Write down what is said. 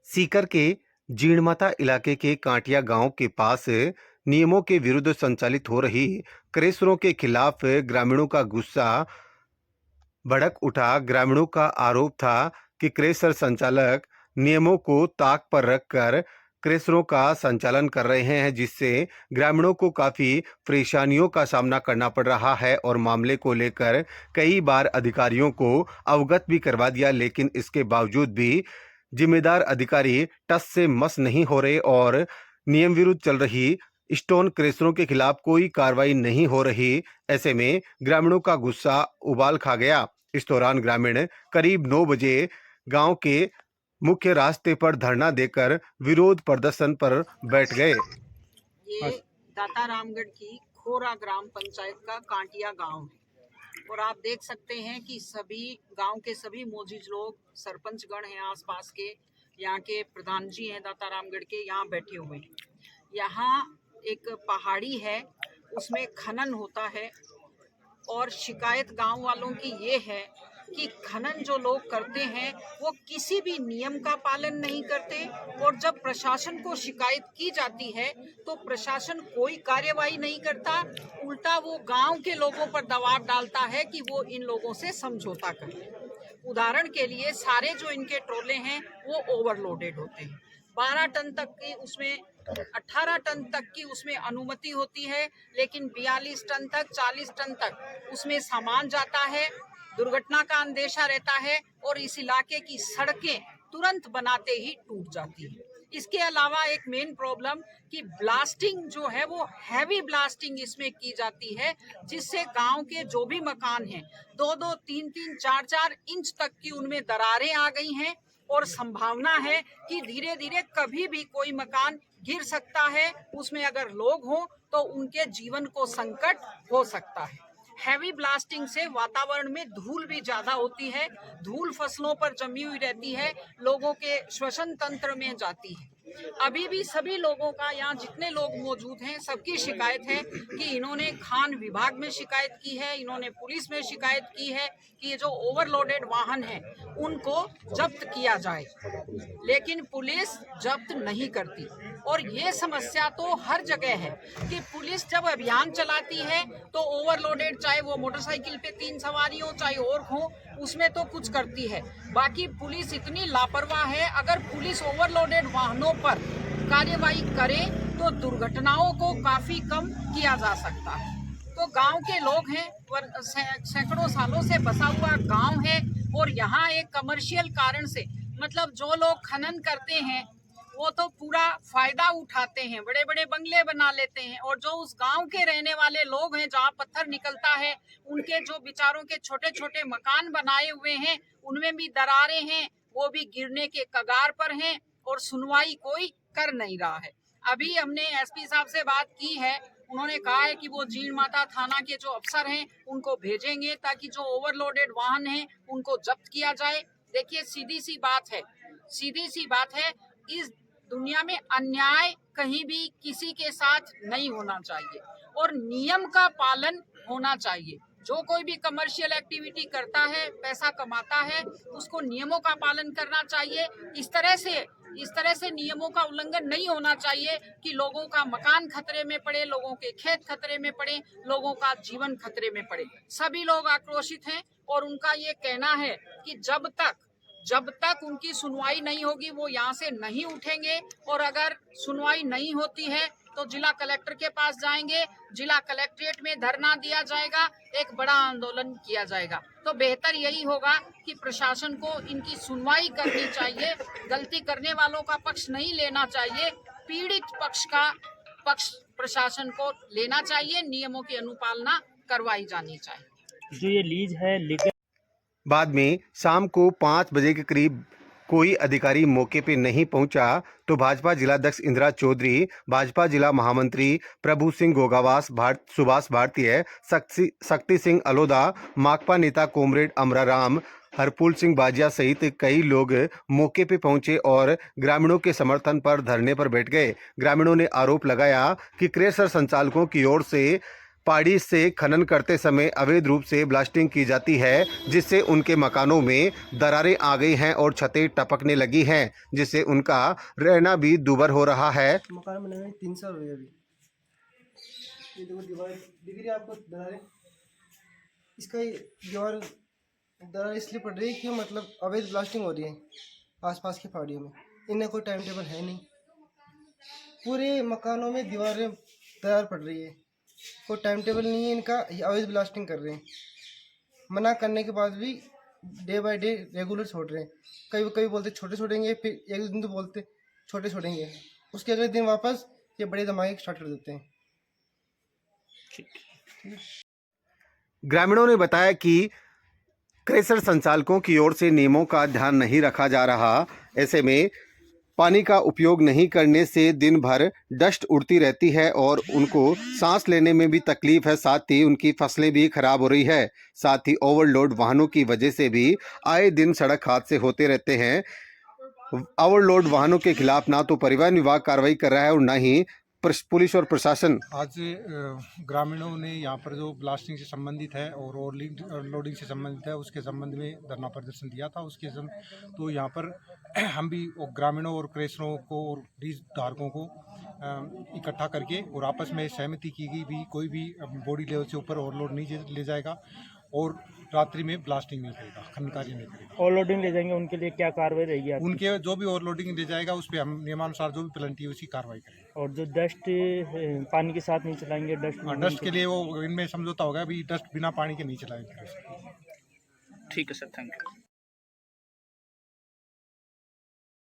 सीकर के जीणमाता इलाके के कांटिया गांव के पास नियमों के विरुद्ध संचालित हो रही क्रेशरों के खिलाफ ग्रामीणों का गुस्सा भड़क उठा। ग्रामीणों का आरोप था कि क्रेशर संचालक नियमों को ताक पर रखकर क्रेशरों का संचालन कर रहे हैं, जिससे ग्रामीणों को काफी परेशानियों का सामना करना पड़ रहा है और मामले को लेकर कई बार अधिकारियों को अवगत भी करवा दिया, लेकिन इसके बावजूद भी जिम्मेदार अधिकारी टस से मस नहीं हो रहे और नियम विरुद्ध चल रही स्टोन क्रेशरों के खिलाफ कोई कार्रवाई नहीं हो रही। ऐसे में ग्रामीणों का गुस्सा उबाल खा गया। इस दौरान ग्रामीण करीब 9 बजे गांव के मुख्य रास्ते पर धरना देकर विरोध प्रदर्शन पर बैठ गए। ये दाता रामगढ़ की खोरा ग्राम पंचायत का कांटिया गांव है और आप देख सकते हैं कि सभी गांव के सभी मौजूद लोग, सरपंच गण हैं, आसपास के यहाँ के प्रधान जी हैं दाता रामगढ़ के, यहाँ बैठे हुए हैं। यहाँ एक पहाड़ी है, उसमें खनन होता है और शिकायत गांव वालों की ये है कि खनन जो लोग करते हैं वो किसी भी नियम का पालन नहीं करते और जब प्रशासन को शिकायत की जाती है तो प्रशासन कोई कार्यवाही नहीं करता, उल्टा वो गांव के लोगों पर दबाव डालता है कि वो इन लोगों से समझौता करें। उदाहरण के लिए सारे जो इनके ट्रोले हैं वो ओवरलोडेड होते हैं। 12 टन तक की उसमें 18 टन तक की उसमें अनुमति होती है, लेकिन 42 टन तक 40 टन तक उसमें सामान जाता है। दुर्घटना का अंदेशा रहता है और इस इलाके की सड़कें तुरंत बनाते ही टूट जाती है। इसके अलावा एक मेन प्रॉब्लम कि ब्लास्टिंग जो है वो हैवी ब्लास्टिंग इसमें की जाती है, जिससे गांव के जो भी मकान हैं 2-2, 3-3, 4-4 इंच तक की उनमें दरारें आ गई हैं और संभावना है कि धीरे धीरे कभी भी कोई मकान गिर सकता है। उसमें अगर लोग हों तो उनके जीवन को संकट हो सकता है। हैवी ब्लास्टिंग से वातावरण में धूल भी ज्यादा होती है, धूल फसलों पर जमी हुई रहती है, लोगों के श्वसन तंत्र में जाती है। अभी भी सभी लोगों का, यहाँ जितने लोग मौजूद हैं सबकी शिकायत है कि इन्होंने खान विभाग में शिकायत की है, इन्होंने पुलिस में शिकायत की है कि ये जो ओवरलोडेड वाहन हैं उनको जब्त किया जाए, लेकिन पुलिस जब्त नहीं करती। और ये समस्या तो हर जगह है कि पुलिस जब अभियान चलाती है तो ओवरलोडेड, चाहे वो मोटरसाइकिल पे 3 सवारी हो चाहे और हो, उसमें तो कुछ करती है। बाकी पुलिस इतनी लापरवाह है, अगर पुलिस ओवरलोडेड वाहनों पर कार्यवाही करे तो दुर्घटनाओं को काफी कम किया जा सकता है। तो गांव के लोग हैं, सैकड़ों सालों से बसा हुआ गांव है और यहाँ एक कमर्शियल कारण से, मतलब जो लोग खनन करते हैं वो तो पूरा फायदा उठाते हैं, बड़े बड़े बंगले बना लेते हैं, और जो उस गांव के रहने वाले लोग हैं जहाँ पत्थर निकलता है, उनके जो बेचारों के छोटे छोटे मकान बनाए हुए हैं उनमें भी दरारें हैं, वो भी गिरने के कगार पर हैं और सुनवाई कोई कर नहीं रहा है। अभी हमने एसपी साहब से बात की है, उन्होंने कहा है कि वो जीणमाता थाना के जो अफसर हैं उनको भेजेंगे ताकि जो ओवरलोडेड वाहन हैं उनको जब्त किया जाए। देखिए सीधी सी बात है, इस दुनिया में अन्याय कहीं भी किसी के साथ नहीं होना चाहिए और नियम का पालन होना चाहिए। जो कोई भी कमर्शियल एक्टिविटी करता है, पैसा कमाता है, उसको नियमों का पालन करना चाहिए। इस तरह से नियमों का उल्लंघन नहीं होना चाहिए कि लोगों का मकान खतरे में पड़े, लोगों के खेत खतरे में पड़े, लोगों का जीवन खतरे में पड़े। सभी लोग आक्रोशित हैं और उनका ये कहना है कि जब तक उनकी सुनवाई नहीं होगी वो यहाँ से नहीं उठेंगे, और अगर सुनवाई नहीं होती है तो जिला कलेक्टर के पास जाएंगे, जिला कलेक्ट्रेट में धरना दिया जाएगा, एक बड़ा आंदोलन किया जाएगा। तो बेहतर यही होगा कि प्रशासन को इनकी सुनवाई करनी चाहिए, गलती करने वालों का पक्ष नहीं लेना चाहिए, पीड़ित पक्ष का पक्ष प्रशासन को लेना चाहिए, नियमों की अनुपालना करवाई जानी चाहिए। जो ये लीज है बाद में शाम को 5 बजे के करीब कोई अधिकारी मौके पे नहीं पहुंचा तो भाजपा जिलाध्यक्ष इंदिरा चौधरी, भाजपा जिला महामंत्री प्रभु सिंह गोगावास, सुभाष भारतीय, शक्ति सिंह अलोदा, माकपा नेता कॉमरेड अमराराम, हरपुल सिंह बाजिया सहित कई लोग मौके पे पहुंचे और ग्रामीणों के समर्थन पर धरने पर बैठ गए। ग्रामीणों ने आरोप लगाया कि क्रेशर संचालकों की ओर से पहाड़ी से खनन करते समय अवैध रूप से ब्लास्टिंग की जाती है, जिससे उनके मकानों में दरारें आ गई हैं और छतें टपकने लगी हैं, जिससे उनका रहना भी दूभर हो रहा है। मकान बनाने 3 साल हो गए अभी। ये देखो दीवार दिख रही है आपको दरारें। इसका ये दीवार दरार इसलिए पड़ रही है कि मतलब अवैध ब्लास्टिंग हो रही है आसपास की पहाड़ियों में। इनका कोई टाइम टेबल है नहीं। पूरे मकानों में दीवारें दरार पड़ रही है, कोई टाइम टेबल नहीं है इनका। ये अवैध ब्लास्टिंग कर रहे हैं, मना करने के बाद भी डे बाय डे रेगुलर छोड़ रहे हैं। कभी कभी बोलते छोटे छोड़ेंगे, फिर एक दिन तो बोलते छोटे छोड़ेंगे, उसके अगले दिन वापस ये बड़े धमाके स्टार्ट कर देते हैं। ग्रामीणों ने बताया कि क्रेशर संचालकों की ओर से नियमों का ध्यान नहीं रखा जा रहा। ऐसे में पानी का उपयोग नहीं करने से दिन भर डस्ट उड़ती रहती है और उनको सांस लेने में भी तकलीफ है, साथ ही उनकी फसलें भी खराब हो रही है। साथ ही ओवरलोड वाहनों की वजह से भी आए दिन सड़क हादसे होते रहते हैं। ओवरलोड वाहनों के खिलाफ ना तो परिवहन विभाग कार्रवाई कर रहा है और ना ही पुलिस और प्रशासन। आज ग्रामीणों ने यहाँ पर जो ब्लास्टिंग से संबंधित है और ओवरलोडिंग से संबंधित है उसके संबंध में धरना प्रदर्शन दिया था। उसके तो यहाँ पर हम भी ग्रामीणों और क्रेशरों को और लीज धारकों को इकट्ठा करके और आपस में सहमति की गई भी कोई भी बॉडी लेवल से ऊपर ओवरलोड नहीं ले जाएगा और रात्रि में ब्लास्टिंग नहीं करेगा, खनन कार्य नहीं करेगा। ओवरलोडिंग ले जाएंगे उनके लिए क्या कार्रवाई रहेगी आपकी? उनके जो भी ओवरलोडिंग ले जाएगा उस पर हम नियमानुसार जो भी पेनल्टी है उसकी कार्रवाई करेंगे। और जो डस्ट पानी के साथ नहीं चलाएंगे, डस्ट के लिए वो इनमें समझौता होगा, अभी डस्ट बिना पानी के नहीं चलाएंगे। ठीक है सर, थैंक यू।